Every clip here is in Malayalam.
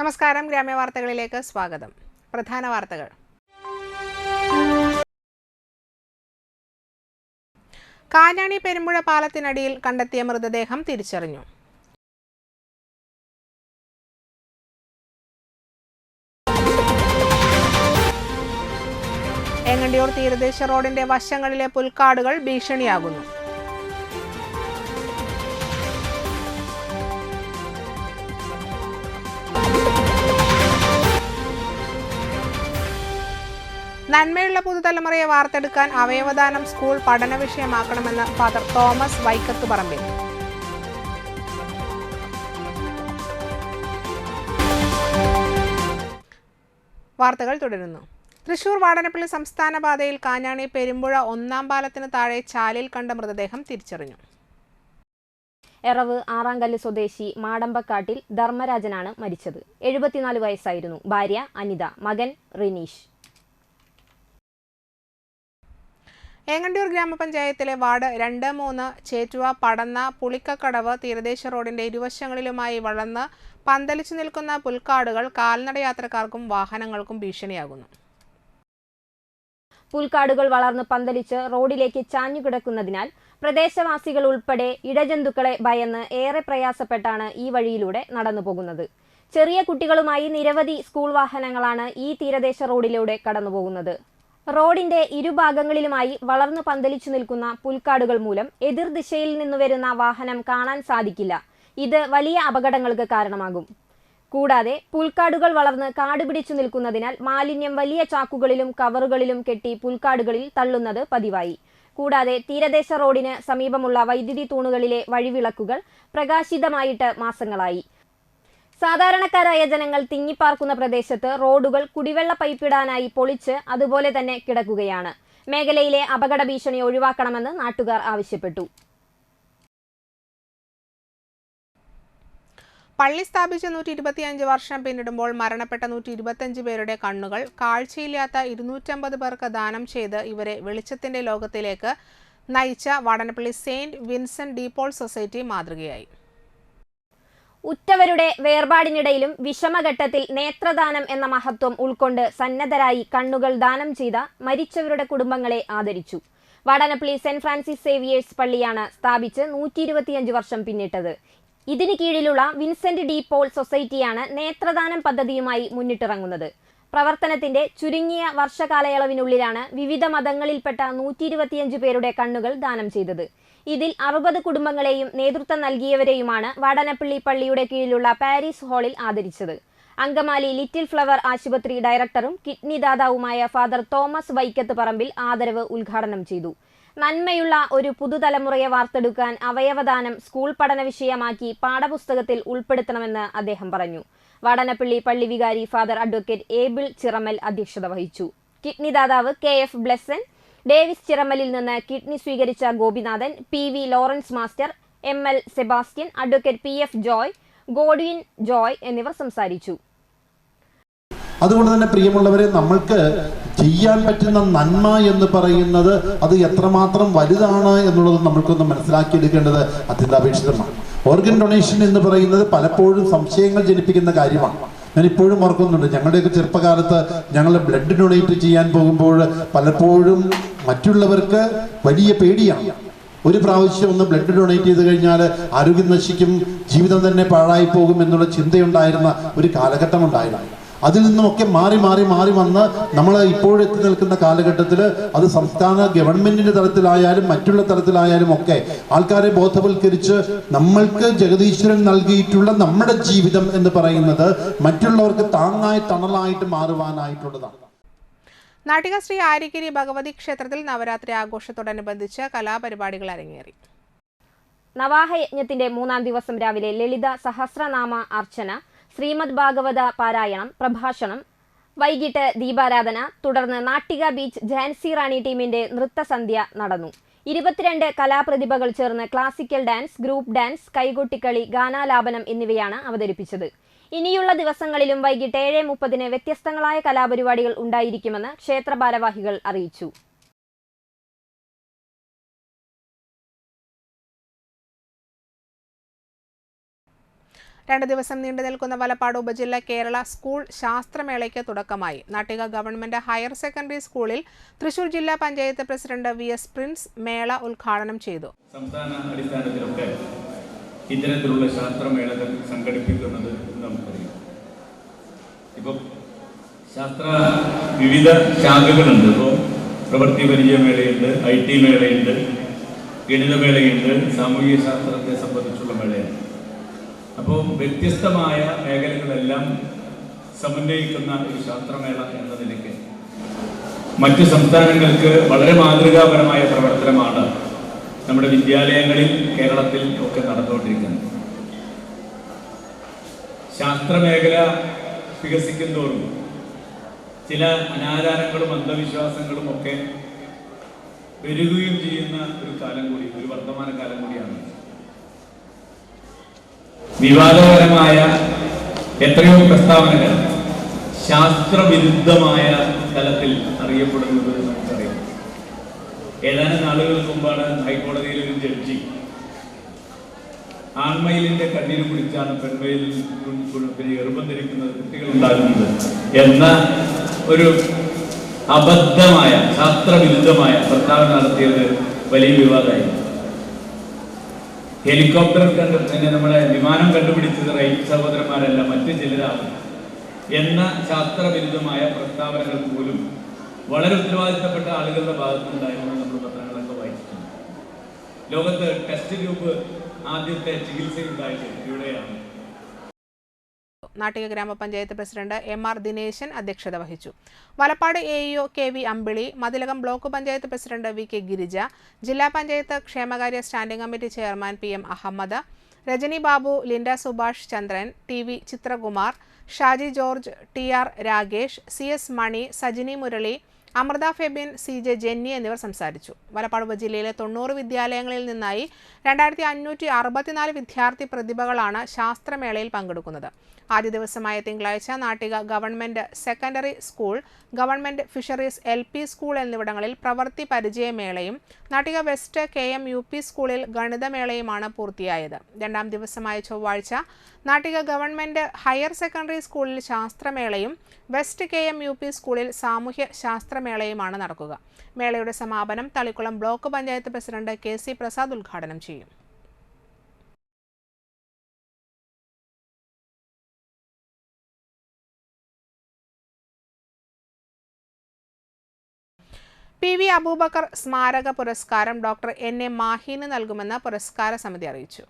നമസ്കാരം, ഗ്രാമ്യ വാർത്തകളിലേക്ക് സ്വാഗതം. പ്രധാന വാർത്തകൾ. കാഞ്ഞാണി പെരുമ്പുഴ പാലത്തിനടിയിൽ കണ്ടെത്തിയ മൃതദേഹം തിരിച്ചറിഞ്ഞു. എങ്ങണ്ടിയൂർ തീരദേശ റോഡിന്റെ വശങ്ങളിലെ പുൽക്കാടുകൾ ഭീഷണിയാകുന്നു. നന്മയുള്ള പുതുതലമുറയെ വാർത്തെടുക്കാൻ അവയവദാനം സ്കൂൾ പഠന വിഷയമാക്കണമെന്ന് ഫാദർ തോമസ് വൈക്കത്തുപറമ്പിൽ. വാർത്തകൾ തുടരുന്നു. തൃശൂർ വാടനപ്പള്ളി സംസ്ഥാന പാതയിൽ കാഞ്ഞാണി പെരുമ്പുഴ 1-ാം പാലത്തിന് താഴെ ചാലിൽ കണ്ട മൃതദേഹം തിരിച്ചറിഞ്ഞു. എറവ് ആറാങ്കല്ല് സ്വദേശി മാടമ്പക്കാട്ടിൽ ധർമ്മരാജനാണ് മരിച്ചത്. 74 വയസ്സായിരുന്നു. ഭാര്യ അനിത, മകൻ റിനീഷ്. ഏങ്ങണ്ടിയൂർ ഗ്രാമപഞ്ചായത്തിലെ വാർഡ് 2, 3 ചേറ്റുവ, പടന്ന, പുളിക്കക്കടവ് തീരദേശ റോഡിന്റെ ഇരുവശങ്ങളിലുമായി വളർന്ന് പന്തലിച്ചു നിൽക്കുന്ന പുൽക്കാടുകൾ കാൽനടയാത്രക്കാർക്കും വാഹനങ്ങൾക്കും ഭീഷണിയാകുന്നു. പുൽക്കാടുകൾ വളർന്ന് പന്തലിച്ച് റോഡിലേക്ക് ചാഞ്ഞുകിടക്കുന്നതിനാൽ പ്രദേശവാസികൾ ഉൾപ്പെടെ ഇടജന്തുക്കളെ ഭയന്ന് ഏറെ പ്രയാസപ്പെട്ടാണ് ഈ വഴിയിലൂടെ നടന്നുപോകുന്നത്. ചെറിയ കുട്ടികളുമായി നിരവധി സ്കൂൾ വാഹനങ്ങളാണ് ഈ തീരദേശ റോഡിലൂടെ കടന്നുപോകുന്നത്. റോഡിന്റെ ഇരുഭാഗങ്ങളിലുമായി വളർന്നു പന്തലിച്ചു നിൽക്കുന്ന പുൽക്കാടുകൾ മൂലം എതിർദിശയിൽ നിന്നു വരുന്ന വാഹനം കാണാൻ സാധിക്കില്ല. ഇത് വലിയ അപകടങ്ങൾക്ക് കാരണമാകും. കൂടാതെ പുൽക്കാടുകൾ വളർന്ന് കാടുപിടിച്ചു നിൽക്കുന്നതിനാൽ മാലിന്യം വലിയ ചാക്കുകളിലും കവറുകളിലും കെട്ടി പുൽക്കാടുകളിൽ തള്ളുന്നത് പതിവായി. കൂടാതെ തീരദേശ റോഡിന് സമീപമുള്ള വൈദ്യുതി തൂണുകളിലെ വഴിവിളക്കുകൾ പ്രകാശിതമായിട്ട് മാസങ്ങളായി. സാധാരണക്കാരായ ജനങ്ങൾ തിങ്ങിപ്പാർക്കുന്ന പ്രദേശത്ത് റോഡുകൾ കുടിവെള്ള പൈപ്പിടാനായി പൊളിച്ച് അതുപോലെ തന്നെ കിടക്കുകയാണ്. മേഖലയിലെ അപകട ഭീഷണി ഒഴിവാക്കണമെന്ന് നാട്ടുകാർ ആവശ്യപ്പെട്ടു. പള്ളി സ്ഥാപിച്ച് 125 വർഷം പിന്നിടുമ്പോൾ മരണപ്പെട്ട 125 പേരുടെ കണ്ണുകൾ കാഴ്ചയില്ലാത്ത 250 പേർക്ക് ദാനം ചെയ്ത് ഇവരെ വെളിച്ചത്തിന്റെ ലോകത്തിലേക്ക് നയിച്ച Vadanappally Saint Vincent de Paul society മാതൃകയായി. ഉറ്റവരുടെ വേർപാടിനിടയിലും വിഷമഘട്ടത്തിൽ നേത്രദാനം എന്ന മഹത്വം ഉൾക്കൊണ്ട് സന്നദ്ധരായി കണ്ണുകൾ ദാനം ചെയ്ത മരിച്ചവരുടെ കുടുംബങ്ങളെ ആദരിച്ചു. വാടനപ്പള്ളി സെന്റ് ഫ്രാൻസിസ് സേവിയേഴ്സ് പള്ളിയാണ് സ്ഥാപിച്ച് 125 വർഷം പിന്നിട്ടത്. ഇതിന് കീഴിലുള്ള വിൻസെന്റ് ഡി പോൾ സൊസൈറ്റിയാണ് നേത്രദാനം പദ്ധതിയുമായി മുന്നിട്ടിറങ്ങുന്നത്. പ്രവർത്തനത്തിന്റെ ചുരുങ്ങിയ വർഷകാലയളവിനുള്ളിലാണ് വിവിധ മതങ്ങളിൽപ്പെട്ട 125 പേരുടെ കണ്ണുകൾ ദാനം ചെയ്തത്. ഇതിൽ 60 കുടുംബങ്ങളെയും നേതൃത്വം നൽകിയവരെയുമാണ് വാടനപ്പള്ളി പള്ളിയുടെ കീഴിലുള്ള പാരീസ് ഹാളിൽ ആദരിച്ചത്. അങ്കമാലി ലിറ്റിൽ ഫ്ലവർ ആശുപത്രി ഡയറക്ടറും കിഡ്നി ദാതാവുമായ ഫാദർ തോമസ് വൈക്കത്ത് പറമ്പിൽ ആദരവ് ഉദ്ഘാടനം ചെയ്തു. നന്മയുള്ള ഒരു പുതുതലമുറയെ വാർത്തെടുക്കാൻ അവയവദാനം സ്കൂൾ പഠന വിഷയമാക്കി പാഠപുസ്തകത്തിൽ ഉൾപ്പെടുത്തണമെന്ന് അദ്ദേഹം പറഞ്ഞു. വാടനപ്പള്ളി പള്ളി വികാരി ഫാദർ അഡ്വക്കേറ്റ് ഏബിൾ ചിറമൽ അധ്യക്ഷത വഹിച്ചു. കിഡ്നി ദാതാവ് KF ബ്ലെസൻ, ഡേവിസ് ചിറമലിൽ നിന്ന് കിഡ്നി സ്വീകരിച്ച Gopinathan, PV Lawrence master, ML Sebastian, advocate PF Joy, Godwin Joy എന്നിവർ സംസാരിച്ചു. അതുകൊണ്ട് തന്നെ പ്രിയമുള്ളവരെ, നമ്മൾക്ക് ചെയ്യാൻ പറ്റുന്ന നന്മ എന്ന് പറയുന്നത് അത് എത്രമാത്രം വലുതാണ് എന്നുള്ളത് നമ്മൾക്കൊന്ന് മനസ്സിലാക്കിയെടുക്കേണ്ടത് അത്യന്താപേക്ഷിതമാണ്. ഓർഗൻ ഡൊണേഷൻ എന്ന് പറയുന്നത് പലപ്പോഴും സംശയങ്ങൾ ജനിപ്പിക്കുന്ന കാര്യമാണ്. ഞാൻ ഇപ്പോഴും ഓർക്കുന്നുണ്ട്, ഞങ്ങളുടെയൊക്കെ ചെറുപ്പകാലത്ത് ഞങ്ങൾ ബ്ലഡ് ഡൊണേറ്റ് ചെയ്യാൻ പോകുമ്പോൾ പലപ്പോഴും മറ്റുള്ളവർക്ക് വലിയ പേടിയാണ്. ഒരു പ്രാവശ്യം ഒന്ന് ബ്ലഡ് ഡൊണേറ്റ് ചെയ്ത് കഴിഞ്ഞാൽ ആരോഗ്യം നശിക്കും, ജീവിതം തന്നെ പാഴായി പോകും എന്നുള്ള ചിന്തയുണ്ടായിരുന്ന ഒരു കാലഘട്ടം ഉണ്ടായിരുന്നു. അതിൽ നിന്നുമൊക്കെ മാറി മാറി മാറി വന്ന് നമ്മൾ ഇപ്പോഴെത്തി നിൽക്കുന്ന കാലഘട്ടത്തിൽ അത് സംസ്ഥാന ഗവൺമെന്റിന്റെ തലത്തിലായാലും മറ്റുള്ള തലത്തിലായാലും ഒക്കെ ആൾക്കാരെ ബോധവൽക്കരിച്ച് നമ്മൾക്ക് ജഗദീശ്വരൻ നൽകിയിട്ടുള്ള നമ്മുടെ ജീവിതം എന്ന് പറയുന്നത് മറ്റുള്ളവർക്ക് താങ്ങായി തണലായിട്ട് മാറുവാനായിട്ടുള്ളതാണ്. നാട്ടിക ശ്രീ ആര്യഗിരി ഭഗവതി ക്ഷേത്രത്തിൽ നവരാത്രി ആഘോഷത്തോടനുബന്ധിച്ച് കലാപരിപാടികൾ അരങ്ങേറി. നവാഹയജ്ഞത്തിന്റെ 3-ാം ദിവസം രാവിലെ ലളിത സഹസ്രനാമ അർച്ചന, ശ്രീമദ് ഭാഗവത പാരായണം, പ്രഭാഷണം, വൈകിട്ട് ദീപാരാധന, തുടർന്ന് നാട്ടിക ബീച്ച് ഝാൻസി റാണി ടീമിന്റെ നൃത്തസന്ധ്യ നടന്നു. 22 കലാപ്രതിഭകൾ ചേർന്ന് ക്ലാസിക്കൽ ഡാൻസ്, ഗ്രൂപ്പ് ഡാൻസ്, കൈകൊട്ടിക്കളി, ഗാനാലാപനം എന്നിവയാണ് അവതരിപ്പിച്ചത്. ഇനിയുള്ള ദിവസങ്ങളിലും വൈകിട്ട് 7:30 വ്യത്യസ്തങ്ങളായ കലാപരിപാടികൾ ഉണ്ടായിരിക്കുമെന്ന് ക്ഷേത്ര ഭാരവാഹികൾ അറിയിച്ചു. 2 ദിവസം നീണ്ടു നിൽക്കുന്ന വലപ്പാട് ഉപജില്ല കേരള സ്കൂൾ ശാസ്ത്രമേളയ്ക്ക് തുടക്കമായി. നാട്ടിക ഗവൺമെന്റ് ഹയർ സെക്കൻഡറി സ്കൂളിൽ തൃശൂർ ജില്ലാ പഞ്ചായത്ത് പ്രസിഡന്റ് VS പ്രിൻസ് മേള ഉദ്ഘാടനം ചെയ്തു. സംസ്ഥാന അടിസ്ഥാനത്തിലൊക്കെ ഇത്തരത്തിലുള്ള ശാസ്ത്രമേളകൾ സംഘടിപ്പിക്കുന്നത് നമുക്കറിയാം. ഇപ്പോൾ ശാസ്ത്ര വിവിധ ശാഖകളുണ്ട്. ഇപ്പോൾ പ്രവൃത്തി പരിചയമേളയുണ്ട്, IT മേളയുണ്ട്, ഗണിതമേളയുണ്ട്, സാമൂഹിക ശാസ്ത്രത്തെ സംബന്ധിച്ചുള്ള മേളയാണ്. അപ്പോൾ വ്യത്യസ്തമായ മേഖലകളെല്ലാം സമന്വയിക്കുന്ന ഒരു ശാസ്ത്രമേള എന്ന നിലയ്ക്ക് മറ്റ് സംസ്ഥാനങ്ങൾക്ക് വളരെ മാതൃകാപരമായ പ്രവർത്തനമാണ് നമ്മുടെ വിദ്യാലയങ്ങളിൽ കേരളത്തിൽ ഒക്കെ നടന്നുകൊണ്ടിരിക്കുന്നത്. ശാസ്ത്രമേഖല വികസിക്കുന്തോറും ചില അനാചാരങ്ങളും അന്ധവിശ്വാസങ്ങളും ഒക്കെ പെരുകുകയും ചെയ്യുന്ന ഒരു കാലം കൂടി, ഒരു വർത്തമാന കാലം കൂടിയാണ്. വിവാദപരമായ എത്രയോ പ്രസ്താവനകൾ ശാസ്ത്രവിരുദ്ധമായ തലത്തിൽ അറിയപ്പെടുന്നത് നമുക്കറിയാം. ഏതാനും നാളുകൾക്ക് മുമ്പാണ് ഹൈക്കോടതിയിൽ ഒരു ജഡ്ജി ആൺമയിലിന്റെ കണ്ണീര് കുടിച്ചാണ് പെൺമയിലിൽ ഗർഭം ധരിക്കുന്നത് കുട്ടികൾ ഉണ്ടാകുന്നത് എന്ന ഒരു അബദ്ധമായ ശാസ്ത്രവിരുദ്ധമായ പ്രസ്താവന നടത്തിയത് വലിയ വിവാദമായി. ഹെലികോപ്റ്റർ നമ്മുടെ വിമാനം കണ്ടുപിടിച്ചത് റൈറ്റ് സഹോദരന്മാരല്ല, മറ്റു ചിലരാണ് എന്ന ശാസ്ത്രവിരുദ്ധമായ പ്രസ്താവനകൾ പോലും വളരെ ഉത്തരവാദിത്തപ്പെട്ട ആളുകളുടെ ഭാഗത്തുനിന്നുണ്ടായിരുന്നു. നമ്മൾ പത്രങ്ങളൊക്കെ വായിച്ചിട്ടുണ്ട്. ലോകത്ത് ടെസ്റ്റ് ട്യൂബ് ആദ്യത്തെ ചികിത്സയുണ്ടായത് ഇവിടെയാണ്. നാട്ടിക ഗ്രാമപഞ്ചായത്ത് പ്രസിഡന്റ് MR ദിനേശൻ അധ്യക്ഷത വഹിച്ചു. Valappad AEO KV Ambili, Mathilakam block panchayat president VK Girija, ജില്ലാ പഞ്ചായത്ത് ക്ഷേമകാര്യ standing committee chairman PM Ahammed, Rajani Babu, Linda Subhash Chandran, TV Chithrakumar, Shaji George, TR Ragesh, CS Mani, Sajini Murali, Amritha Febin, CJ Jenny എന്നിവർ സംസാരിച്ചു. വലപ്പാട് ഉപജില്ലയിലെ 90 വിദ്യാലയങ്ങളിൽ നിന്നായി 2564 വിദ്യാർത്ഥി പ്രതിഭകളാണ് ശാസ്ത്രമേളയിൽ പങ്കെടുക്കുന്നത്. ആദ്യ ദിവസമായ തിങ്കളാഴ്ച Nattika government secondary school, government fisheries LP school എന്നിവിടങ്ങളിൽ പ്രവൃത്തി പരിചയമേളയും നാട്ടിക വെസ്റ്റ് KM UP സ്കൂളിൽ ഗണിതമേളയുമാണ് പൂർത്തിയായത്. 2ാം ദിവസമായ ചൊവ്വാഴ്ച നാട്ടിക ഗവൺമെന്റ് ഹയർ സെക്കൻഡറി സ്കൂളിൽ ശാസ്ത്രമേളയും വെസ്റ്റ് KM UP സ്കൂളിൽ സാമൂഹ്യ ശാസ്ത്രമേളയുമാണ് നടക്കുക. മേളയുടെ സമാപനം Thalikulam block panchayat president KC Prasad ഉദ്ഘാടനം ചെയ്യും. PV അബൂബക്കർ സ്മാരക പുരസ്കാരം ഡോക്ടർ NA മാഹിന് നൽകുമെന്ന് പുരസ്കാര സമിതി അറിയിച്ചു.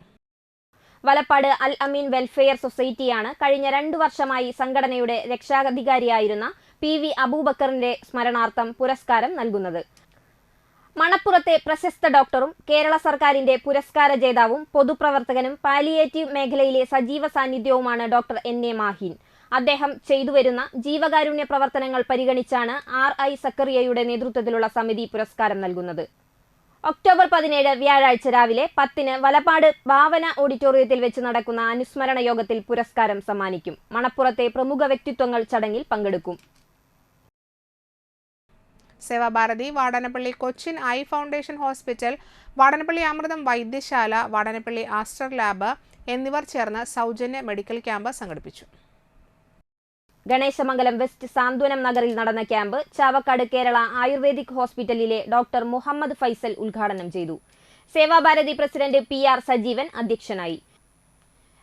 വലപ്പാട് അൽ അമീൻ വെൽഫെയർ സൊസൈറ്റിയാണ് കഴിഞ്ഞ 2 വർഷമായി സംഘടനയുടെ രക്ഷാധികാരിയായിരുന്ന PV അബൂബക്കറിന്റെ സ്മരണാർത്ഥം പുരസ്കാരം നൽകുന്നത്. മണപ്പുറത്തെ പ്രശസ്ത ഡോക്ടറും കേരള സർക്കാരിന്റെ പുരസ്കാര ജേതാവും പൊതുപ്രവർത്തകനും പാലിയേറ്റീവ് മേഖലയിലെ സജീവ സാന്നിധ്യവുമാണ് ഡോക്ടർ NA മാഹിൻ. അദ്ദേഹം ചെയ്തുവരുന്ന ജീവകാരുണ്യ പ്രവർത്തനങ്ങൾ പരിഗണിച്ചാണ് RI സക്കറിയയുടെ നേതൃത്വത്തിലുള്ള സമിതി പുരസ്കാരം നൽകുന്നത്. ഒക്ടോബർ 17 വ്യാഴാഴ്ച രാവിലെ 10-ന് വലപ്പാട് ഭാവന ഓഡിറ്റോറിയത്തിൽ വെച്ച് നടക്കുന്ന അനുസ്മരണ യോഗത്തിൽ പുരസ്കാരം സമ്മാനിക്കും. മണപ്പുറത്തെ പ്രമുഖ വ്യക്തിത്വങ്ങൾ ചടങ്ങിൽ പങ്കെടുക്കും. Sevabharathi, Vadanappally Cochin eye foundation hospital, Vadanappally Amritham Vaidyasala, Vadanappally Aster lab എന്നിവർ ചേർന്ന് സൗജന്യ മെഡിക്കൽ ക്യാമ്പ് സംഘടിപ്പിച്ചു. ഗണേശമംഗലം വെസ്റ്റ് സാന്ത്വനം നഗറിൽ നടന്ന ക്യാമ്പ് ചാവക്കാട് കേരള ആയുർവേദിക് ഹോസ്പിറ്റലിലെ ഡോക്ടർ മുഹമ്മദ് ഫൈസൽ ഉദ്ഘാടനം ചെയ്തു. സേവാഭാരതി പ്രസിഡന്റ് PR സജീവൻ അധ്യക്ഷനായി.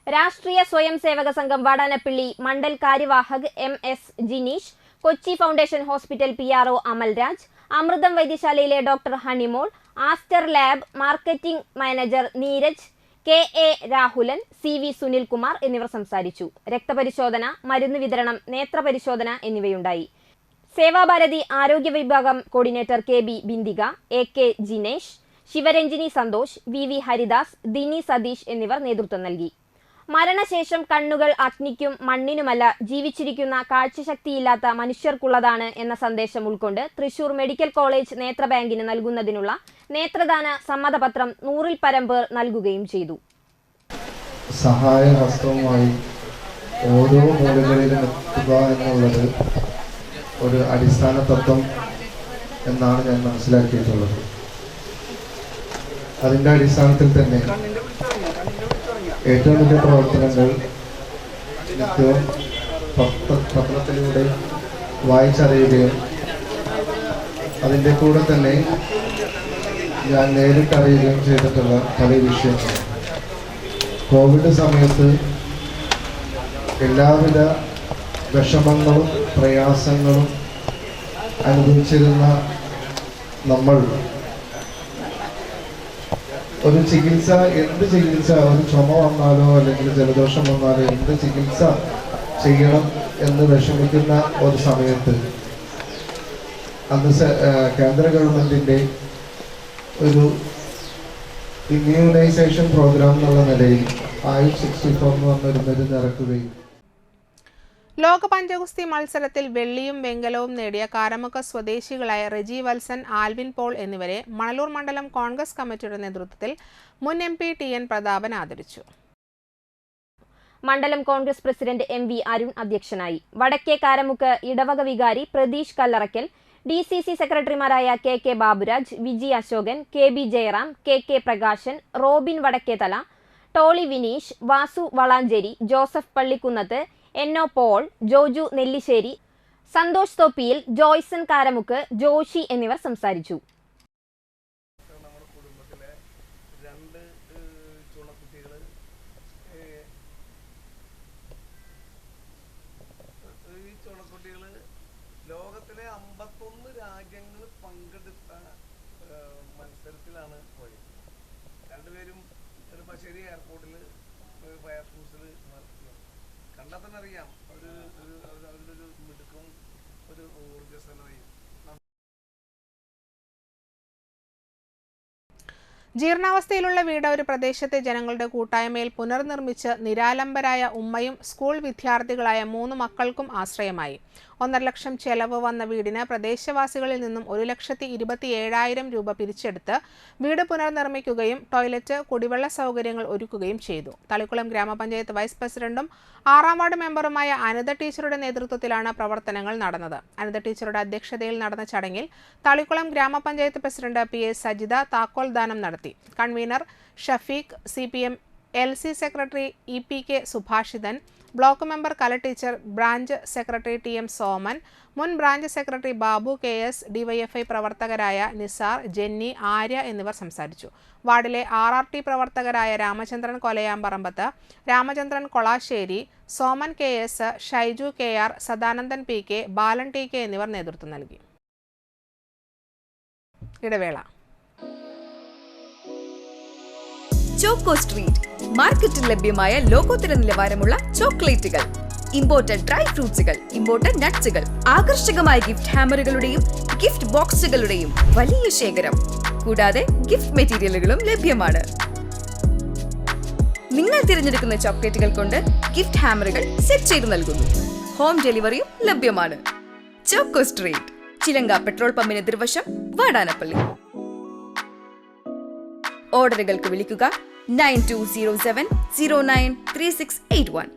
രാഷ്ട്രീയ സ്വയം സേവക സംഘം വാടാനപ്പള്ളി മണ്ഡൽ കാര്യവാഹക് MS Jineesh, Kochi foundation hospital PRO Amalraj, Amritham വൈദ്യശാലയിലെ doctor Honeymol, Aster lab marketing manager Neeraj, KA Rahulan, CV Sunilkumar എന്നിവർ സംസാരിച്ചു. രക്തപരിശോധന, മരുന്ന് വിതരണം, നേത്രപരിശോധന എന്നിവയുണ്ടായി. സേവാഭാരതി ആരോഗ്യ വിഭാഗം coordinator KB Bindika, AK Jinesh, Sivaranjini Santhosh, VV Haridas, Dini Satheesh എന്നിവർ നേതൃത്വം നൽകി. മരണശേഷം കണ്ണുകൾ അഗ്നിക്കും മണ്ണിനുമല്ല, ജീവിച്ചിരിക്കുന്ന കാഴ്ചശക്തിയില്ലാത്ത മനുഷ്യർക്കുള്ളതാണ് എന്ന സന്ദേശം ഉൾക്കൊണ്ട് തൃശൂർ മെഡിക്കൽ കോളേജ് നേത്രബാങ്കിന് നൽകുന്നതിനുള്ള നേത്രദാന സമ്മതപത്രം 100-ൽ പരം പേർ നൽകുകയും ചെയ്തു. സഹായഹസ്തവുമായി ഓരോ മൂലകളിലും എത്തുക എന്നുള്ളത് ഒരു അടിസ്ഥാന തത്വം എന്നാണ് ഞാൻ മനസ്സിലാക്കിയിട്ടുള്ളത്. അതിൻ്റെ അടിസ്ഥാനത്തിൽ തന്നെ ഏറ്റവും വലിയ പ്രവർത്തനങ്ങൾ നിത്യവും പത്രത്തിലൂടെ വായിച്ചറിയുകയും അതിൻ്റെ കൂടെ തന്നെ ഞാൻ നേരിട്ടറിയുകയും ചെയ്തിട്ടുള്ള പല വിഷയങ്ങൾ. കോവിഡ് സമയത്ത് എല്ലാവിധ വിഷമങ്ങളും പ്രയാസങ്ങളും അനുഭവിച്ചിരുന്ന നമ്മൾ ഒരു ചികിത്സ, എന്ത് ചികിത്സ, ഒരു ചുമ വന്നാലോ അല്ലെങ്കിൽ ജലദോഷം വന്നാലോ എന്ത് ചികിത്സ ചെയ്യണം എന്ന് വിഷമിക്കുന്ന ഒരു സമയത്ത് അന്ന് കേന്ദ്ര ഗവൺമെൻറ്റിൻ്റെ ഒരു ഇമ്മ്യൂണൈസേഷൻ പ്രോഗ്രാം എന്നുള്ള നിലയിൽ ആയുഷ് 64 എന്ന് പറഞ്ഞൊരു മരുന്ന് ഇറക്കുകയും ലോക പഞ്ചഗുസ്തി മത്സരത്തിൽ വെള്ളിയും വെങ്കലവും നേടിയ കാരമുക്ക സ്വദേശികളായ റെജി വത്സൻ, ആൽവിൻ പോൾ എന്നിവരെ മണലൂർ മണ്ഡലം കോൺഗ്രസ് കമ്മിറ്റിയുടെ നേതൃത്വത്തിൽ മുൻ MP TN പ്രതാപൻ ആദരിച്ചു. മണ്ഡലം കോൺഗ്രസ് പ്രസിഡന്റ് MV അരുൺ അധ്യക്ഷനായി. വടക്കേ കാരമുക്ക് ഇടവക വികാരി പ്രതീഷ് കല്ലറയ്ക്കൽ, DCC സെക്രട്ടറിമാരായ KK Baburaj, Viji Ashokan, KB Jayaram, KK Prakashan, Robin Vadakkethala, Tolly Vineesh, Vasu Valanchery, Joseph Pallikkunnath, NO Paul, Joju Nellissery, Santhosh Thoppiyil, Joyson Karamukku, Joshy എന്നിവർ സംസാരിച്ചു. ലോകത്തിലെ 51 രാജ്യങ്ങൾ പങ്കെടുത്ത മത്സരത്തിലാണ് പോയത്. രണ്ടുപേരും നെടുമ്പാശ്ശേരി എയർപോർട്ടിൽ ഫയർഫോഴ്സിൽ കണ്ടാൽ തന്നെ അറിയാം അവരുടെ ഒരു മിടുക്കും ഒരു ഊർജ്ജസ്വലതയും. ജീർണാവസ്ഥയിലുള്ള വീട് ഒരു പ്രദേശത്തെ ജനങ്ങളുടെ കൂട്ടായ്മയിൽ പുനർനിർമ്മിച്ച് നിരാലംബരായ ഉമ്മയും സ്കൂൾ വിദ്യാർത്ഥികളായ 3 മക്കൾക്കും ആശ്രയമായി. 1.5 ലക്ഷം ചെലവ് വന്ന വീടിന് പ്രദേശവാസികളിൽ നിന്നും 1,27,000 രൂപ പിരിച്ചെടുത്ത് വീട് പുനർനിർമ്മിക്കുകയും ടോയ്ലറ്റ്, കുടിവെള്ള സൗകര്യങ്ങൾ ഒരുക്കുകയും ചെയ്തു. തളിക്കുളം ഗ്രാമപഞ്ചായത്ത് വൈസ് പ്രസിഡന്റും 6ാം വാർഡ് മെമ്പറുമായ അനിത ടീച്ചറുടെ നേതൃത്വത്തിലാണ് പ്രവർത്തനങ്ങൾ നടന്നത്. അനിത ടീച്ചറുടെ അധ്യക്ഷതയിൽ നടന്ന ചടങ്ങിൽ തളിക്കുളം ഗ്രാമപഞ്ചായത്ത് പ്രസിഡന്റ് PA സജിത താക്കോൽ ദാനം നടത്തി. Convener Shafeeq, CPM LC secretary EPK Subhashithan, block member Kala teacher, branch secretary TM Soman, മുൻ branch secretary Babu KS, DYFI പ്രവർത്തകരായ നിസാർ, ജെന്നി, ആര്യ എന്നിവർ സംസാരിച്ചു. വാർഡിലെ RRT പ്രവർത്തകരായ Ramachandran കൊലയാമ്പറമ്പത്ത്, Ramachandran കൊളാശ്ശേരി, Soman KS, Shaiju KR, Sadanandan PK, ബാലൻ TK എന്നിവർ നേതൃത്വം നൽകി. ഇടവേള. ചോക്കോ സ്ട്രീറ്റ് മാർക്കറ്റിൽ ലഭ്യമായ ലോകോത്തര നിലവാരമുള്ള ചോക്ലേറ്റുകൾ, ഇമ്പോർട്ടഡ് ഡ്രൈ ഫ്രൂട്ട്സുകൾ, ഇമ്പോർട്ടഡ് നട്ട്സുകൾ, ആകർഷകമായ ഗിഫ്റ്റ് ഹാമറുകളുടെയും ഗിഫ്റ്റ് ബോക്സുകളുടെയും വലിയ ശേഖരം, കൂടാതെ ഗിഫ്റ്റ് മെറ്റീരിയലുകളും ലഭ്യമാണ്. നിങ്ങൾ തിരഞ്ഞെടുക്കുന്ന ചോക്ലേറ്റുകൾ കൊണ്ട് ഗിഫ്റ്റ് ഹാമറുകൾ സെറ്റ് ചെയ്തു നൽകുന്നു. ഹോം ഡെലിവറിയും ലഭ്യമാണ്. ചോക്കോ സ്ട്രീറ്റ്, ചിലങ്ക പെട്രോൾ പമ്പിന് എതിർവശം, വാടാനപ്പള്ളി. ഓർഡറുകൾക്ക് വിളിക്കുക 9207093681.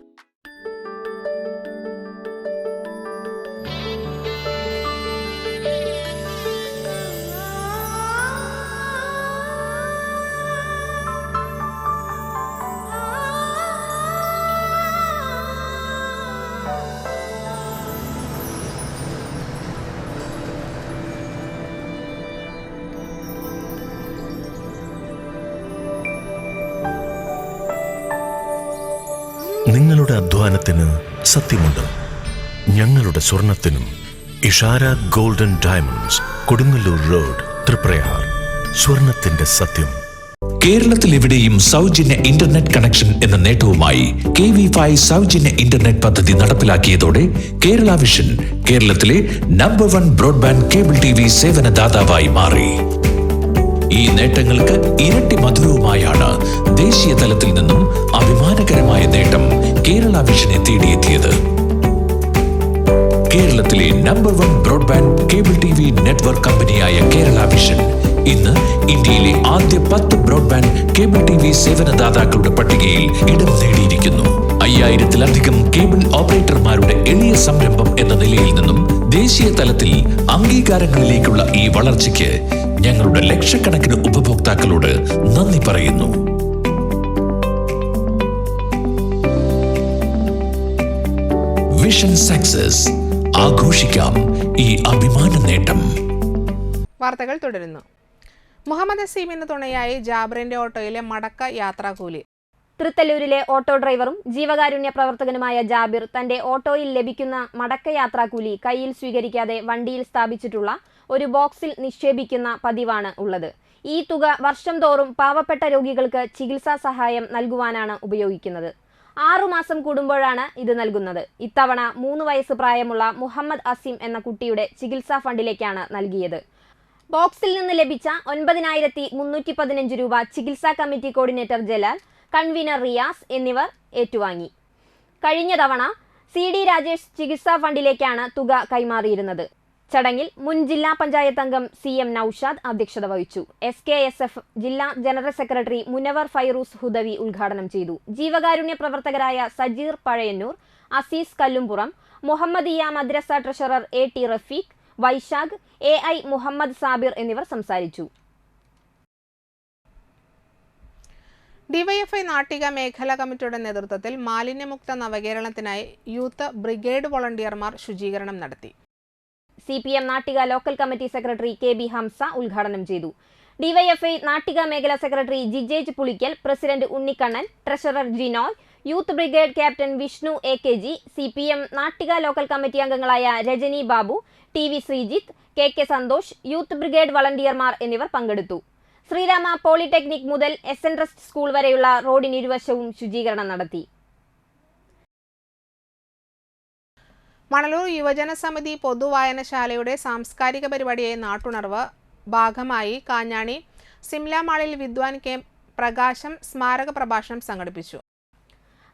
നിങ്ങളുടെ അധ്വാനത്തിന് സത്യമുണ്ട്. ഞങ്ങളുടെ സ്വർണത്തിനും. Ishara golden diamonds, Kodungallur road, Thriprayar. സ്വർണത്തിന്റെ സത്യം. കേരളത്തിൽ എവിടെയും സൗജന്യ ഇന്റർനെറ്റ് കണക്ഷൻ എന്ന നേട്ടവുമായി KV5 സൗജന്യ ഇന്റർനെറ്റ് പദ്ധതി നടപ്പിലാക്കിയതോടെ കേരള വിഷൻ കേരളത്തിലെ നമ്പർ 1 ബ്രോഡ്ബാൻഡ് കേബിൾ TV സേവനദാതാവായി മാറി. ഈ നേട്ടങ്ങൾക്ക് ഇരട്ടി മധുരവുമായാണ് ദേശീയ തലത്തിൽ നിന്നും അഭിമാനകരമായ നേട്ടം കേരള വിഷനെ തേടിയെത്തിയത്. കേരളത്തിലെ number 1 broadband cable TV network കമ്പനിയായ കേരള വിഷൻ ഇന്ന് ഇന്ത്യയിലെ ആദ്യ 10 ബ്രോഡ്ബാൻഡ് കേബിൾ TV സേവനദാതാക്കളുടെ പട്ടികയിൽ ഇടം നേടിയിരിക്കുന്നു. 5000-ലധികം കേബിൾ ഓപ്പറേറ്റർമാരുടെ എളിയ സംരംഭം എന്ന നിലയിൽ നിന്നും ദേശീയ തലത്തിൽ അംഗീകാരങ്ങളിലേക്കുള്ള ഈ വളർച്ചയ്ക്ക് ഞങ്ങളുടെ ലക്ഷക്കണക്കിന് ഉപഭോക്താക്കളോട് നന്ദി പറയുന്നു. Vision success. ആഘോഷിക്കാം ഈ അഭിമാന നേട്ടം. വാർത്തകൾ തുടരുന്നു. മുഹമ്മദ് അസീമിന് തുണയായി ജാബറിന്റെ ഓട്ടോയിലെ മടക്ക യാത്രാക്കൂലി. തൃത്തല്ലൂരിലെ ഓട്ടോ ഡ്രൈവറും ജീവകാരുണ്യ പ്രവർത്തകനുമായ ജാബിർ തന്റെ ഓട്ടോയിൽ ലഭിക്കുന്ന മടക്ക യാത്രാക്കൂലി കയ്യിൽ സ്വീകരിക്കാതെ വണ്ടിയിൽ സ്ഥാപിച്ചിട്ടുള്ള ഒരു ബോക്സിൽ നിക്ഷേപിക്കുന്ന പതിവാണ് ഉള്ളത്. ഈ തുക വർഷം തോറും പാവപ്പെട്ട രോഗികൾക്ക് ചികിത്സാ സഹായം നൽകുവാനാണ് ഉപയോഗിക്കുന്നത്. 6 മാസം കൂടുമ്പോഴാണ് ഇത് നൽകുന്നത്. ഇത്തവണ 3 വയസ്സ് പ്രായമുള്ള മുഹമ്മദ് അസീം എന്ന കുട്ടിയുടെ ചികിത്സാ ഫണ്ടിലേക്കാണ് നൽകിയത്. ബോക്സിൽ നിന്ന് ലഭിച്ച 9,315 രൂപ ചികിത്സാ committee coordinator Jalal, convener Riyas എന്നിവർ ഏറ്റുവാങ്ങി. കഴിഞ്ഞ തവണ CD രാജേഷ് ചികിത്സാ ഫണ്ടിലേക്കാണ് തുക കൈമാറിയിരുന്നത്. ചടങ്ങിൽ മുൻ ജില്ലാ പഞ്ചായത്ത് അംഗം CM നൌഷാദ് അധ്യക്ഷത വഹിച്ചു. SKSF ജില്ലാ ജനറൽ സെക്രട്ടറി മുനവർ ഫൈറൂസ് ഹുദവി ഉദ്ഘാടനം ചെയ്തു. ജീവകാരുണ്യ പ്രവർത്തകരായ സജീർ പഴയന്നൂർ, അസീസ് കല്ലുംപുറം, മുഹമ്മദിയ മദ്രസ treasurer AT Rafeeq, Vysakh, AI Muhammad Sabir എന്നിവർ സംസാരിച്ചു. ഡിവൈഎഫ്ഐ നാട്ടിക മേഖലാ കമ്മിറ്റിയുടെ നേതൃത്വത്തിൽ മാലിന്യമുക്ത നവകേരളത്തിനായി യൂത്ത് ബ്രിഗേഡ് വോളണ്ടിയർമാർ ശുചീകരണം നടത്തി. CPM Nattika local committee secretary KB Hamza ഉദ്ഘാടനം ചെയ്തു. ഡിവൈഎഫ്ഐ നാട്ടിക മേഖലാ secretary Jijej Pulikkal, president Unnikannan, treasurer Jinoy, youth brigade captain Vishnu AKG, CPM Nattika local committee അംഗങ്ങളായ Rajani Babu, TV Sreejith, KK Santhosh, youth brigade വളണ്ടിയർമാർ എന്നിവർ പങ്കെടുത്തു. ശ്രീരാമ പോളിടെക്നിക് മുതൽ SN ട്രസ്റ്റ് സ്കൂൾ വരെയുള്ള റോഡിന് ഇരുവശവും ശുചീകരണം നടത്തി. മണലൂർ യുവജന സമിതി പൊതുവായനശാലയുടെ സാംസ്കാരിക പരിപാടിയായ നാട്ടുണർവ് ഭാഗമായി കാഞ്ഞാണി സിംല മാളിൽ വിദ്വാൻ K പ്രകാശം സ്മാരക പ്രഭാഷണം സംഘടിപ്പിച്ചു.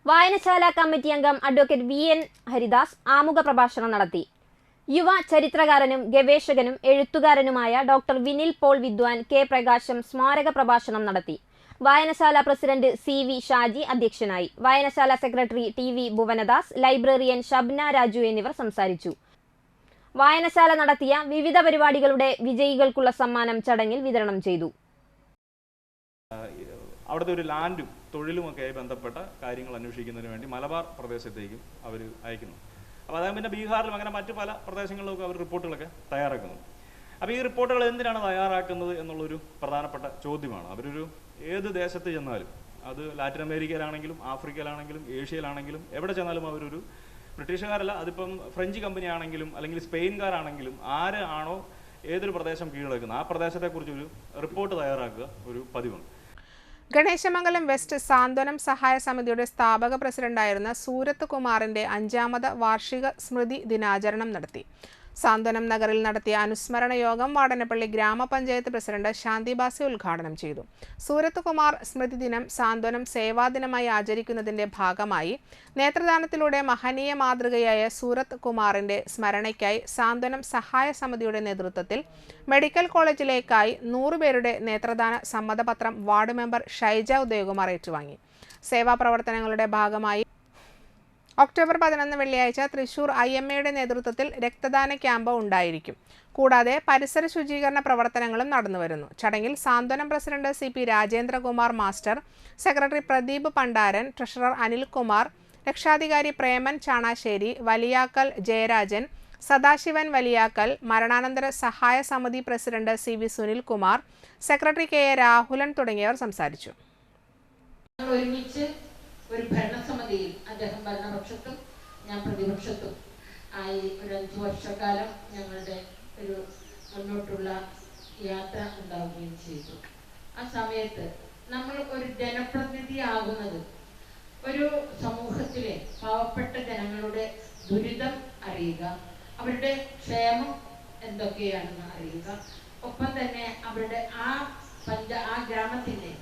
വായനശാല കമ്മിറ്റി അംഗം അഡ്വക്കേറ്റ് VN ഹരിദാസ് ആമുഖ പ്രഭാഷണം നടത്തി. യുവ ചരിത്രകാരനും ഗവേഷകനും എഴുത്തുകാരനുമായ ഡോക്ടർ വിനിൽ പോൾ വിദ്വാൻ K പ്രകാശം സ്മാരക പ്രഭാഷണം നടത്തി. വായനശാല പ്രസിഡന്റ് CV ഷാജി അധ്യക്ഷനായി. വായനശാല secretary TV Bhuvanadas, librarian Shabna Raju എന്നിവർ സംസാരിച്ചു. വായനശാല നടത്തിയ വിവിധ പരിപാടികളുടെ വിജയികൾക്കുള്ള സമ്മാനം ചടങ്ങിൽ വിതരണം ചെയ്തു. അവിടുത്തെ ഒരു ലാൻഡും തൊഴിലുമൊക്കെയായി ബന്ധപ്പെട്ട കാര്യങ്ങൾ അന്വേഷിക്കുന്നതിന് വേണ്ടി മലബാർ പ്രദേശത്തേക്കും അവർ അയക്കുന്നു. അപ്പോൾ അതായത് പിന്നെ ബീഹാറിലും അങ്ങനെ മറ്റ് പല പ്രദേശങ്ങളിലൊക്കെ അവർ റിപ്പോർട്ടുകളൊക്കെ തയ്യാറാക്കുന്നു. അപ്പോൾ ഈ റിപ്പോർട്ടുകൾ എന്തിനാണ് തയ്യാറാക്കുന്നത് എന്നുള്ളൊരു പ്രധാനപ്പെട്ട ചോദ്യമാണ്. അവരൊരു ഏത് ദേശത്ത് ചെന്നാലും, അത് ലാറ്റിൻ അമേരിക്കയിലാണെങ്കിലും ആഫ്രിക്കയിലാണെങ്കിലും ഏഷ്യയിലാണെങ്കിലും എവിടെ ചെന്നാലും അവരൊരു ബ്രിട്ടീഷുകാരല്ല, അതിപ്പം ഫ്രഞ്ച് കമ്പനി ആണെങ്കിലും അല്ലെങ്കിൽ സ്പെയിൻകാരാണെങ്കിലും ആരാണോ ഏതൊരു പ്രദേശം കീഴടക്കുന്നത് ആ പ്രദേശത്തെക്കുറിച്ചൊരു റിപ്പോർട്ട് തയ്യാറാക്കുക ഒരു പതിവുണ്ട്. ഗണേശമംഗലം വെസ്റ്റ് സാന്ത്വനം സഹായ സമിതിയുടെ സ്ഥാപക പ്രസിഡന്റായിരുന്ന സൂരത്ത് കുമാറിന്റെ 5ാമത് വാർഷിക സ്മൃതി ദിനാചരണം നടത്തി. സാന്ത്വനം നഗറിൽ നടത്തിയ അനുസ്മരണ യോഗം വാടനപ്പള്ളി ഗ്രാമപഞ്ചായത്ത് പ്രസിഡന്റ് ശാന്തി ബാസി ഉദ്ഘാടനം ചെയ്തു. സൂരത്ത് കുമാർ സ്മൃതി ദിനം സാന്ത്വനം സേവാദിനമായി ആചരിക്കുന്നതിന്റെ ഭാഗമായി നേത്രദാനത്തിലൂടെ മഹനീയ മാതൃകയായ സൂരത്ത് കുമാറിന്റെ സ്മരണയ്ക്കായി സാന്ത്വനം സഹായ സമിതിയുടെ നേതൃത്വത്തിൽ മെഡിക്കൽ കോളേജിലേക്കായി 100 പേരുടെ നേത്രദാന സമ്മതപത്രം വാർഡ് മെമ്പർ ഷൈജ ഉദയകുമാർ ഏറ്റുവാങ്ങി. സേവാപ്രവർത്തനങ്ങളുടെ ഭാഗമായി ഒക്ടോബർ 11 വെള്ളിയാഴ്ച തൃശൂർ IMAയുടെ നേതൃത്വത്തിൽ രക്തദാന ക്യാമ്പ് ഉണ്ടായിരിക്കും. കൂടാതെ പരിസര ശുചീകരണ പ്രവർത്തനങ്ങളും നടന്നുവരുന്നു. ചടങ്ങിൽ Santhwanam president CP Rajendrakumar master, secretary Pradeep Pandaran, treasurer Anilkumar, രക്ഷാധികാരി പ്രേമൻ ചാണാശ്ശേരി, വലിയാക്കൽ ജയരാജൻ, സദാശിവൻ വലിയാക്കൽ, മരണാനന്തര സഹായ സമിതി president CV Sunilkumar, secretary KA Rahulan തുടങ്ങിയവർ സംസാരിച്ചു. ഒരു ഭരണസമിതിയിൽ അദ്ദേഹം ഭരണപക്ഷത്തും ഞാൻ പ്രതിപക്ഷത്തും ആയി ഒരു 5 വർഷക്കാലം ഞങ്ങളുടെ ഒരു മുന്നോട്ടുള്ള യാത്ര ഉണ്ടാവുകയും ചെയ്തു. ആ സമയത്ത് നമ്മൾ ഒരു ജനപ്രതിനിധി ആകുന്നത് ഒരു സമൂഹത്തിലെ പാവപ്പെട്ട ജനങ്ങളുടെ ദുരിതം അറിയുക, അവരുടെ ക്ഷേമം എന്തൊക്കെയാണെന്ന് അറിയുക, ഒപ്പം തന്നെ അവരുടെ ആ ഗ്രാമത്തിൻ്റെ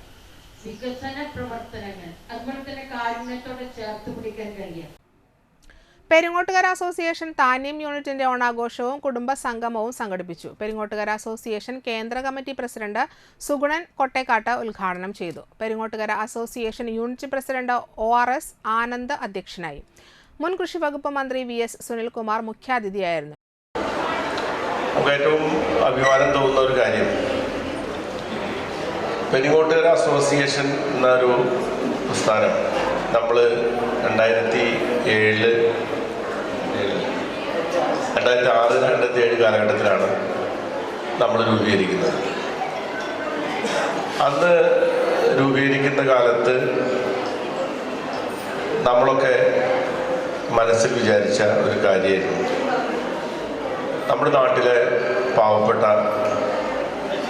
വികസന പ്രവർത്തനങ്ങൾ അതുപോലെ തന്നെ കാരുണ്യത്തോടെ ചേർത്ത് പിടിക്കാൻ കഴിയാം. പെരിങ്ങോട്ടുകര അസോസിയേഷൻ താന്യം യൂണിറ്റിന്റെ ഓണാഘോഷവും കുടുംബ സംഗമവും സംഘടിപ്പിച്ചു. പെരിങ്ങോട്ടുകര അസോസിയേഷൻ കേന്ദ്ര കമ്മിറ്റി പ്രസിഡന്റ് സുഗുണൻ കൊട്ടേക്കാട്ട് ഉദ്ഘാടനം ചെയ്തു. Peringottukara association unit president ORS Anand അധ്യക്ഷനായി. മുൻ കൃഷി വകുപ്പ് മന്ത്രി VS സുനിൽകുമാർ മുഖ്യാതിഥിയായിരുന്നു. ഏറ്റവും അഭിമാനം തോന്നുന്ന ഒരു കാര്യം, പെരിങ്ങോട്ടുകര അസോസിയേഷൻ എന്നൊരു പ്രസ്ഥാനം നമ്മൾ 2007 2006, 2007 കാലഘട്ടത്തിലാണ് നമ്മൾ രൂപീകരിക്കുന്നത്. അന്ന് രൂപീകരിക്കുന്ന കാലത്ത് നമ്മളൊക്കെ മനസ്സിൽ വിചാരിച്ച ഒരു കാര്യമായിരുന്നു, നമ്മുടെ നാട്ടിലെ പാവപ്പെട്ട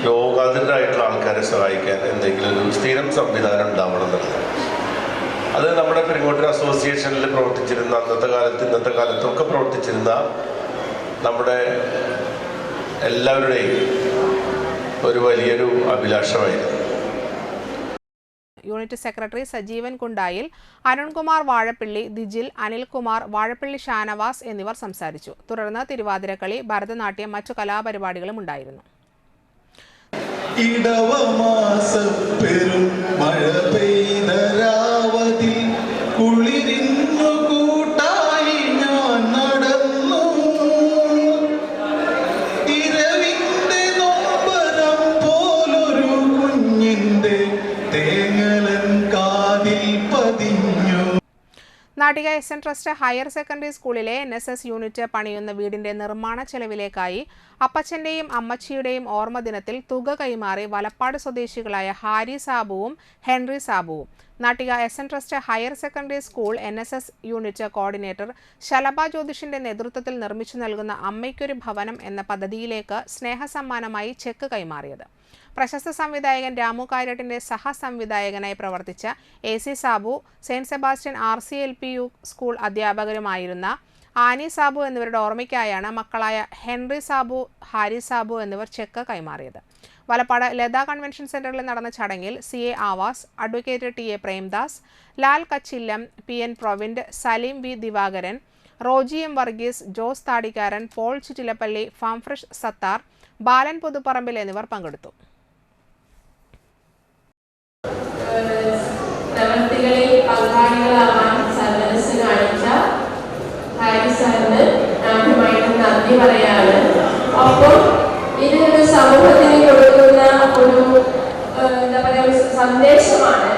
രോഗാതുരായിട്ടുള്ള ആൾക്കാരെ സഹായിക്കാൻ എന്തെങ്കിലും ഒരു സ്ഥിരം സംവിധാനം ഉണ്ടാവണമെന്നുള്ളത്. അത് നമ്മുടെ പെരിങ്ങോട്ടൂർ അസോസിയേഷനിൽ പ്രവർത്തിച്ചിരുന്ന, അന്നത്തെ കാലത്ത് ഇന്നത്തെ കാലത്തൊക്കെ പ്രവർത്തിച്ചിരുന്ന നമ്മുടെ എല്ലാവരുടെയും ഒരു വലിയൊരു അഭിലാഷമായിരുന്നു. യൂണിറ്റ് സെക്രട്ടറി സജീവൻ കുണ്ടായിൽ, അരുൺകുമാർ വാഴപ്പിള്ളി, ദിജിൽ, അനിൽകുമാർ, വാഴപ്പിള്ളി ഷാനവാസ് എന്നിവർ സംസാരിച്ചു. തുടർന്ന് തിരുവാതിരക്കളി, ഭരതനാട്യം, മറ്റു കലാപരിപാടികളും ഉണ്ടായിരുന്നു. ഇടവമാസപ്പെരും മഴ പെയ്തരാവതി കുളിരിന്നു കൂട്ടായി ഞാൻ നടന്നു. ഇരവിന്റെ നൊമ്പരം പോലൊരു കുഞ്ഞിന്റെ തേങ്ങലൻ കാതിൽ പതിഞ്ഞു. Nattika SN. Trust higher secondary സ്കൂളിലെ NSS യൂണിറ്റ് പണിയുന്ന വീടിന്റെ നിർമ്മാണ ചെലവിലേക്കായി അപ്പച്ചന്റെയും അമ്മച്ചിയുടെയും ഓർമ്മ ദിനത്തിൽ തുക കൈമാറി വലപ്പാട് സ്വദേശികളായ ഹാരി സാബുവും ഹെൻറി സാബുവും. Nattika SN. Trust higher secondary school NSS unit coordinator Shalabha ജ്യോതിഷിന്റെ നേതൃത്വത്തിൽ നിർമ്മിച്ചു നൽകുന്ന അമ്മയ്ക്കൊരു ഭവനം എന്ന പദ്ധതിയിലേക്ക് സ്നേഹസമ്മാനമായി ചെക്ക് കൈമാറിയത്. പ്രശസ്ത സംവിധായകൻ രാമു കാരട്ടിന്റെ സഹസംവിധായകനായി പ്രവർത്തിച്ച AC Sabu, saint Sebastian RCLPU school അധ്യാപകരുമായിരുന്ന ആനി സാബു എന്നിവരുടെ ഓർമ്മയ്ക്കായാണ് മക്കളായ ഹെൻറി സാബു, ഹാരി സാബു എന്നിവർ ചെക്ക് കൈമാറിയത്. വലപ്പാട് ലത കൺവെൻഷൻ സെന്ററിൽ നടന്ന ചടങ്ങിൽ CA Avas, advocate TA Premdas, Lal Kachillam, PN Provind, Saleem V Divakaran, Roji M Varghese, Jose Thadikkaran, Paul Chuttilappally, farm fresh Sathar, Balan Puthuparambil എന്നിവർ പങ്കെടുത്തു. പ്രവർത്തികളിൽ പങ്കാളികളാവാൻ സന്മനസ് കാണിച്ച ഹാരി സാറിന് ആദ്യമായിട്ട് നന്ദി പറയാണ്. അപ്പോൾ ഇതൊരു സമൂഹത്തിന് കൊടുക്കുന്ന ഒരു എന്താ പറയുക സന്ദേശമാണ്.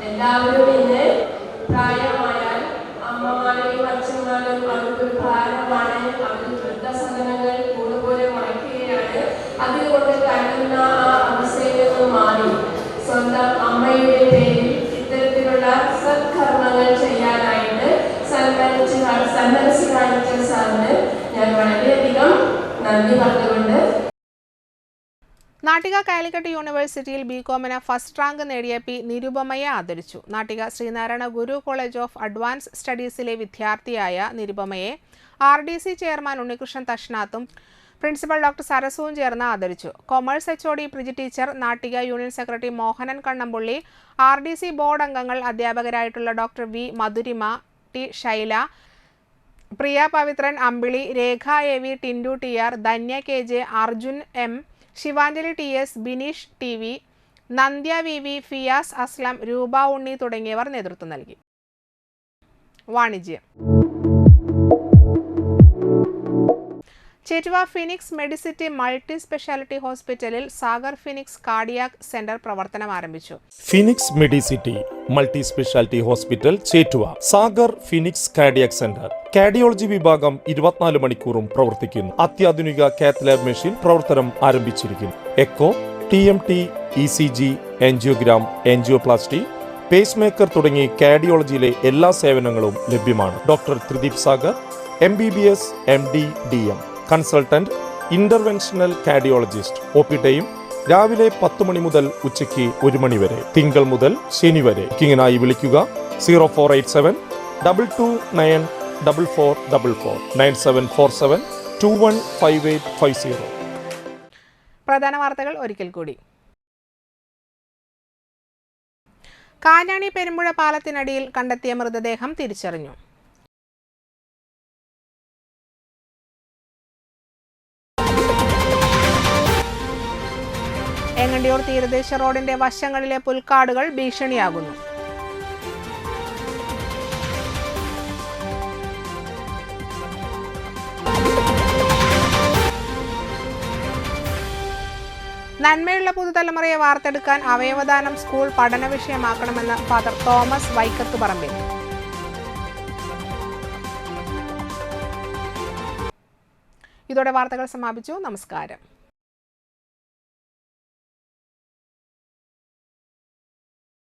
എല്ലാവരും ഇന്ന് പ്രായമായാൽ അമ്മമാരെയും അച്ഛന്മാരും അവർക്കൊരു ഭാരമാണ്. അവർ വൃദ്ധസദനങ്ങൾ കൂടുതൽ മുടക്കുകയാണ്. അതുകൊണ്ട് കഴിയുന്ന ആ അവസ്ഥയിൽ നിന്ന് മാറി സ്വന്തം അമ്മയുടെ പേരിൽ ഇത്തരത്തിലുള്ള സത്കർമ്മങ്ങൾ ചെയ്യാനായിട്ട് സന്മനസ് കാണിച്ച സാറിന് ഞാൻ വളരെയധികം നന്ദി പറഞ്ഞുകൊണ്ട് നാട്ടിക കാലിക്കറ്റ് യൂണിവേഴ്സിറ്റിയിൽ BComന് ഫസ്റ്റ് റാങ്ക് നേടിയ P. നിരുപമയെ ആദരിച്ചു. Nattika Sreenarayana Guru college of advance സ്റ്റഡീസിലെ വിദ്യാർത്ഥിയായ നിരുപമയെ RDC ചെയർമാൻ ഉണ്ണികൃഷ്ണൻ തഷ്നാത്തും പ്രിൻസിപ്പൽ ഡോക്ടർ സരസുവും ചേർന്ന് ആദരിച്ചു. Commerce HOD Priji teacher, Nattika union secretary Mohanan Kannampully, RDC board അംഗങ്ങൾ, അധ്യാപകരായിട്ടുള്ള doctor V. Madhurima, T. Shaila, Priya Pavithran Ambili, Rekha AV, Tindu TR, Dhanya KJ, Arjun M, Shivanjali TS, Bineesh TV, Nandya VV, Fiyas Aslam, Roopa Unni തുടങ്ങിയവർ നേതൃത്വം നൽകി. വാണിജ്യം. Chettuva phoenix Medicity multi speciality ഹോസ്പിറ്റലിൽ സാഗർ ഫിനിക്സ് കാർഡിയാക് സെന്റർ പ്രവർത്തനം ആരംഭിച്ചു. Phoenix Medicity multi speciality hospital Chettuva Sagar phoenix cardiac centre cardiology വിഭാഗം 24 മണിക്കൂറും പ്രവർത്തിക്കുന്നു. അത്യാധുനിക കാത്ത് ലാബ് മെഷീൻ പ്രവർത്തനം ആരംഭിച്ചിരിക്കുന്നു. Echo, TMT, ECG, angiogram, angioplasty, pacemaker തുടങ്ങി കാർഡിയോളജിയിലെ എല്ലാ സേവനങ്ങളും ലഭ്യമാണ്. Doctor Thrideep Sagar MBBS MD DM consultant interventional cardiologist. OP time രാവിലെ 10 മണി മുതൽ ഉച്ചയ്ക്ക് 1 മണി വരെ, തിങ്കൾ മുതൽ ശനി വരെ. ബുക്കിംഗിനായി വിളിക്കുക 0487 229 4444 9747 215850. പ്രധാന വാർത്തകൾ ഒരിക്കൽ കൂടി. കാഞ്ഞാണി പെരുമ്പുഴ പാലത്തിനടിയിൽ കണ്ടെത്തിയ മൃതദേഹം തിരിച്ചറിഞ്ഞു. എങ്ങണ്ടിയൂർ തീരദേശ റോഡിന്റെ വശങ്ങളിലെ പുൽക്കാടുകൾ ഭീഷണിയാകുന്നു. നന്മയുള്ള പുതുതലമുറയെ വാർത്തെടുക്കാൻ അവയവദാനം സ്കൂൾ പഠന വിഷയമാക്കണമെന്ന് ഫാദർ തോമസ് വൈക്കത്തുപറമ്പിൽ. ഇതോടെ വാർത്തകൾ സമാപിച്ചു. നമസ്കാരം.